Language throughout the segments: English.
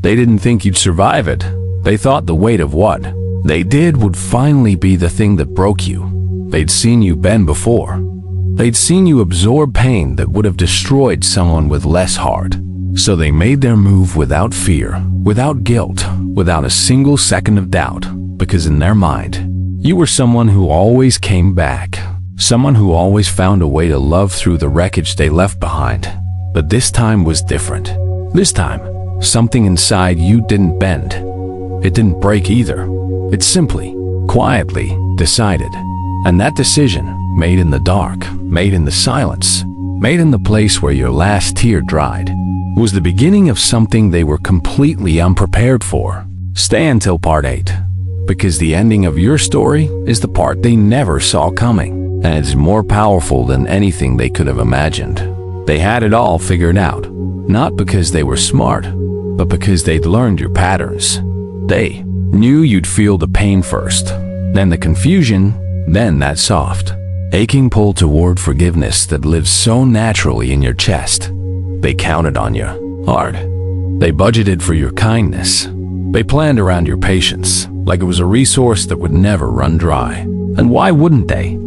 They didn't think you'd survive it. They thought the weight of what they did would finally be the thing that broke you. They'd seen you bend before. They'd seen you absorb pain that would have destroyed someone with less heart. So they made their move without fear, without guilt, without a single second of doubt, because in their mind, you were someone who always came back, someone who always found a way to love through the wreckage they left behind. But this time was different. This time, something inside you didn't bend. It didn't break either. It simply, quietly decided. And that decision, made in the dark, made in the silence, made in the place where your last tear dried, was the beginning of something they were completely unprepared for. Stay until part 8, because the ending of your story is the part they never saw coming, and it's more powerful than anything they could have imagined. They had it all figured out, not because they were smart, but because they'd learned your patterns. They knew you'd feel the pain first, then the confusion, then that soft, aching pull toward forgiveness that lives so naturally in your chest. They counted on you hard. They budgeted for your kindness. They planned around your patience, like it was a resource that would never run dry. And why wouldn't they?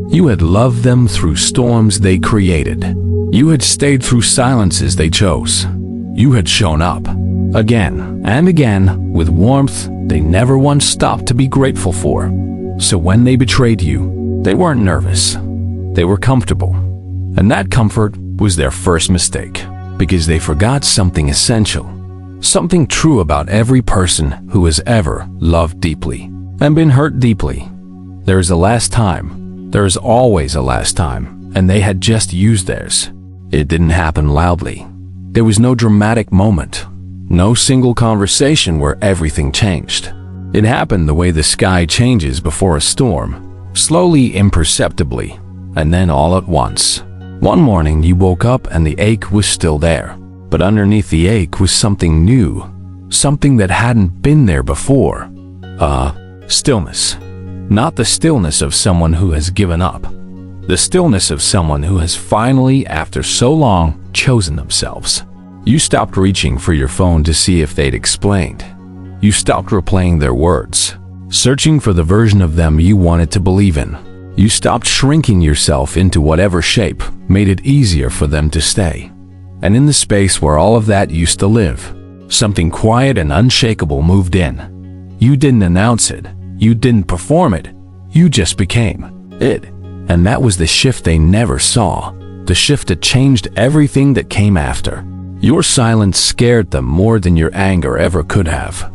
You had loved them through storms they created. You had stayed through silences they chose. You had shown up, again and again, with warmth they never once stopped to be grateful for. So when they betrayed you, they weren't nervous. They were comfortable. And that comfort was their first mistake, because they forgot something essential, something true about every person who has ever loved deeply and been hurt deeply. There is a last time. There is always a last time, and they had just used theirs. It didn't happen loudly. There was no dramatic moment, no single conversation where everything changed. It happened the way the sky changes before a storm, slowly, imperceptibly, and then all at once. One morning you woke up and the ache was still there, but underneath the ache was something new, something that hadn't been there before. Stillness. Not the stillness of someone who has given up. The stillness of someone who has finally, after so long, chosen themselves. You stopped reaching for your phone to see if they'd explained. You stopped replaying their words, searching for the version of them you wanted to believe in. You stopped shrinking yourself into whatever shape made it easier for them to stay. And in the space where all of that used to live, something quiet and unshakable moved in. You didn't announce it. You didn't perform it. You just became it. And that was the shift they never saw, the shift that changed everything that came after. Your silence scared them more than your anger ever could have,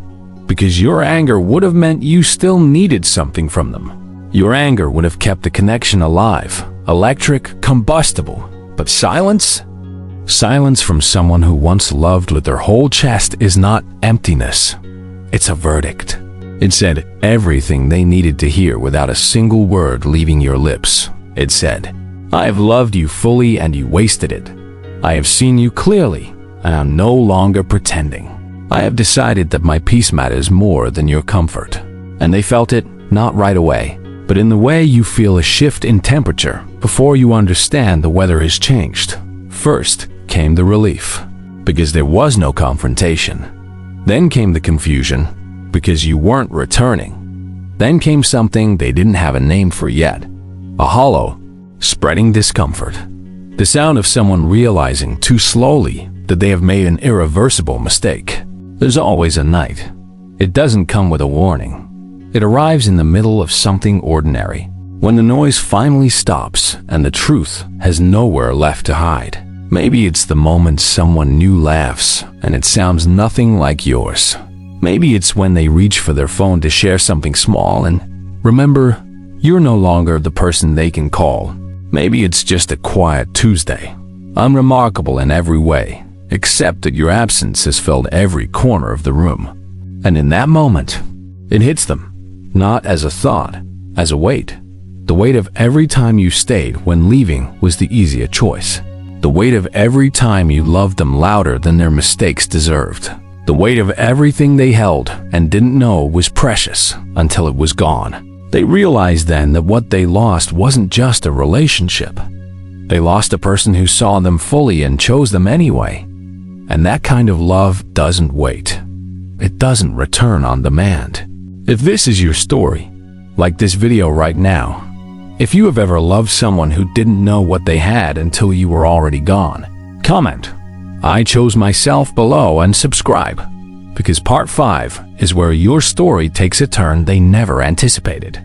because your anger would have meant you still needed something from them. Your anger would have kept the connection alive, electric, combustible. But silence? Silence from someone who once loved with their whole chest is not emptiness. It's a verdict. It said everything they needed to hear without a single word leaving your lips. It said, I have loved you fully and you wasted it. I have seen you clearly and I'm no longer pretending. I have decided that my peace matters more than your comfort. And they felt it, not right away, but in the way you feel a shift in temperature before you understand the weather has changed. First came the relief, because there was no confrontation. Then came the confusion, because you weren't returning. Then came something they didn't have a name for yet, a hollow, spreading discomfort. The sound of someone realizing too slowly that they have made an irreversible mistake. There's always a night. It doesn't come with a warning. It arrives in the middle of something ordinary, when the noise finally stops and the truth has nowhere left to hide. Maybe it's the moment someone new laughs and it sounds nothing like yours. Maybe it's when they reach for their phone to share something small and remember, you're no longer the person they can call. Maybe it's just a quiet Tuesday, unremarkable in every way, except that your absence has filled every corner of the room. And in that moment, it hits them. Not as a thought, as a weight. The weight of every time you stayed when leaving was the easier choice. The weight of every time you loved them louder than their mistakes deserved. The weight of everything they held and didn't know was precious until it was gone. They realized then that what they lost wasn't just a relationship. They lost a person who saw them fully and chose them anyway. And that kind of love doesn't wait. it doesn't return on demand. If this is your story, like this video right now, if you have ever loved someone who didn't know what they had until you were already gone, comment, "I chose myself" below and subscribe, because part 5 is where your story takes a turn they never anticipated.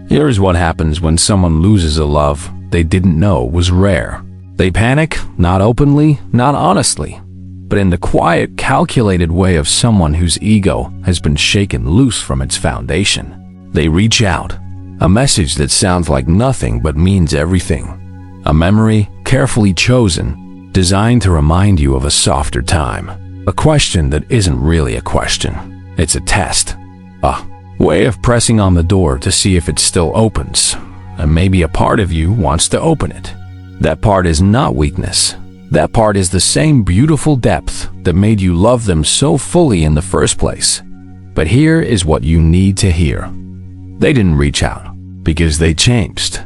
Here's what happens when someone loses a love they didn't know was rare. They panic, not openly, not honestly, but in the quiet, calculated way of someone whose ego has been shaken loose from its foundation. They reach out, a message that sounds like nothing but means everything. A memory carefully chosen, designed to remind you of a softer time. A question that isn't really a question. It's a test. A way of pressing on the door to see if it still opens. And maybe a part of you wants to open it. That part is not weakness. That part is the same beautiful depth that made you love them so fully in the first place. But here is what you need to hear. They didn't reach out because they changed.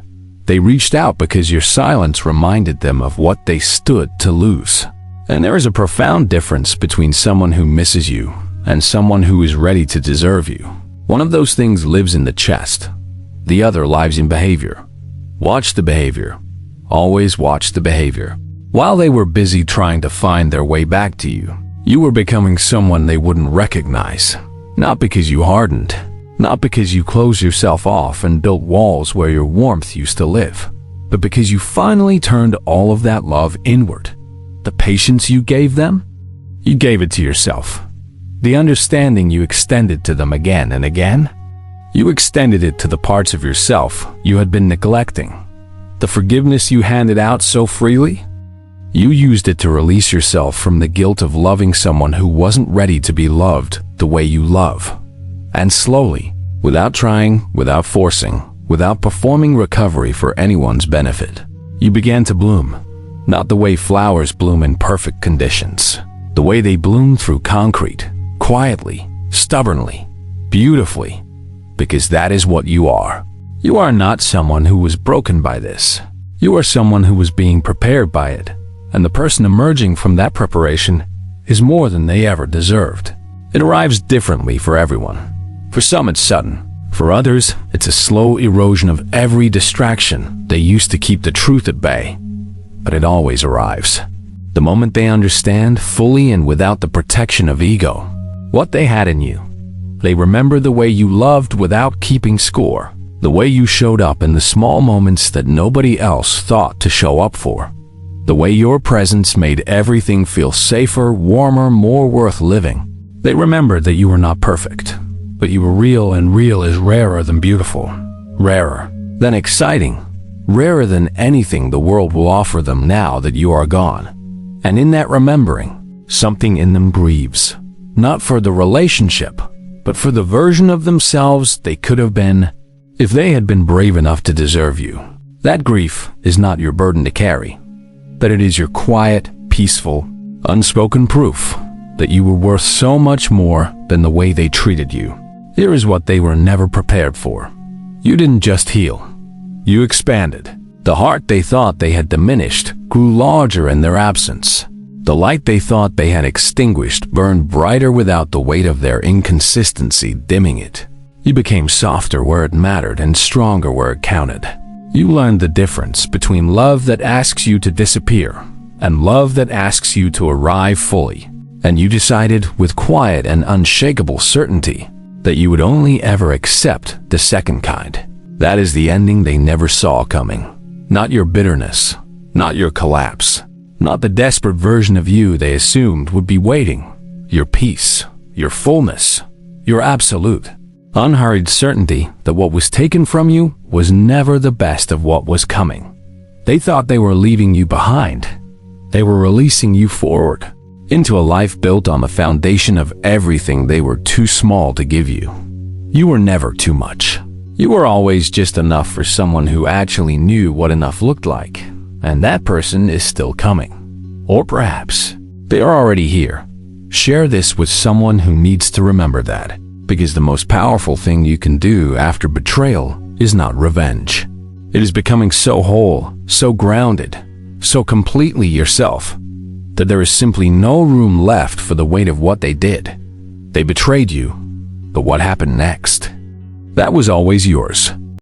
They reached out because your silence reminded them of what they stood to lose. And there is a profound difference between someone who misses you and someone who is ready to deserve you. One of those things lives in the chest. The other lives in behavior. Watch the behavior. Always watch the behavior. While they were busy trying to find their way back to you, you were becoming someone they wouldn't recognize. Not because you hardened. Not because you closed yourself off and built walls where your warmth used to live, but because you finally turned all of that love inward. The patience you gave them, you gave it to yourself. The understanding you extended to them again and again, you extended it to the parts of yourself you had been neglecting. The forgiveness you handed out so freely, you used it to release yourself from the guilt of loving someone who wasn't ready to be loved the way you love. And slowly, without trying, without forcing, without performing recovery for anyone's benefit, you began to bloom. Not the way flowers bloom in perfect conditions. The way they bloom through concrete, quietly, stubbornly, beautifully. Because that is what you are. You are not someone who was broken by this. You are someone who was being prepared by it. And the person emerging from that preparation is more than they ever deserved. It arrives differently for everyone. For some, it's sudden. For others, it's a slow erosion of every distraction they used to keep the truth at bay. But it always arrives. The moment they understand, fully and without the protection of ego, what they had in you. They remember the way you loved without keeping score. The way you showed up in the small moments that nobody else thought to show up for. The way your presence made everything feel safer, warmer, more worth living. They remembered that you were not perfect. But you were real, and real is rarer than beautiful, rarer than exciting, rarer than anything the world will offer them now that you are gone. And in that remembering, something in them grieves, not for the relationship, but for the version of themselves they could have been if they had been brave enough to deserve you. That grief is not your burden to carry, that it is your quiet, peaceful, unspoken proof that you were worth so much more than the way they treated you. Here is what they were never prepared for. You didn't just heal. You expanded. The heart they thought they had diminished grew larger in their absence. The light they thought they had extinguished burned brighter without the weight of their inconsistency dimming it. You became softer where it mattered and stronger where it counted. You learned the difference between love that asks you to disappear and love that asks you to arrive fully. And you decided with quiet and unshakable certainty that you would only ever accept the second kind. That is the ending they never saw coming. Not your bitterness, not your collapse, not the desperate version of you they assumed would be waiting. Your peace, your fullness, your absolute, unhurried certainty that what was taken from you was never the best of what was coming. They thought they were leaving you behind. They were releasing you forward into a life built on the foundation of everything they were too small to give you. You were never too much. You were always just enough for someone who actually knew what enough looked like, and that person is still coming. Or perhaps they are already here. Share this with someone who needs to remember that, because the most powerful thing you can do after betrayal is not revenge. It is becoming so whole, so grounded, so completely yourself, that there is simply no room left for the weight of what they did. They betrayed you, but what happened next? That was always yours.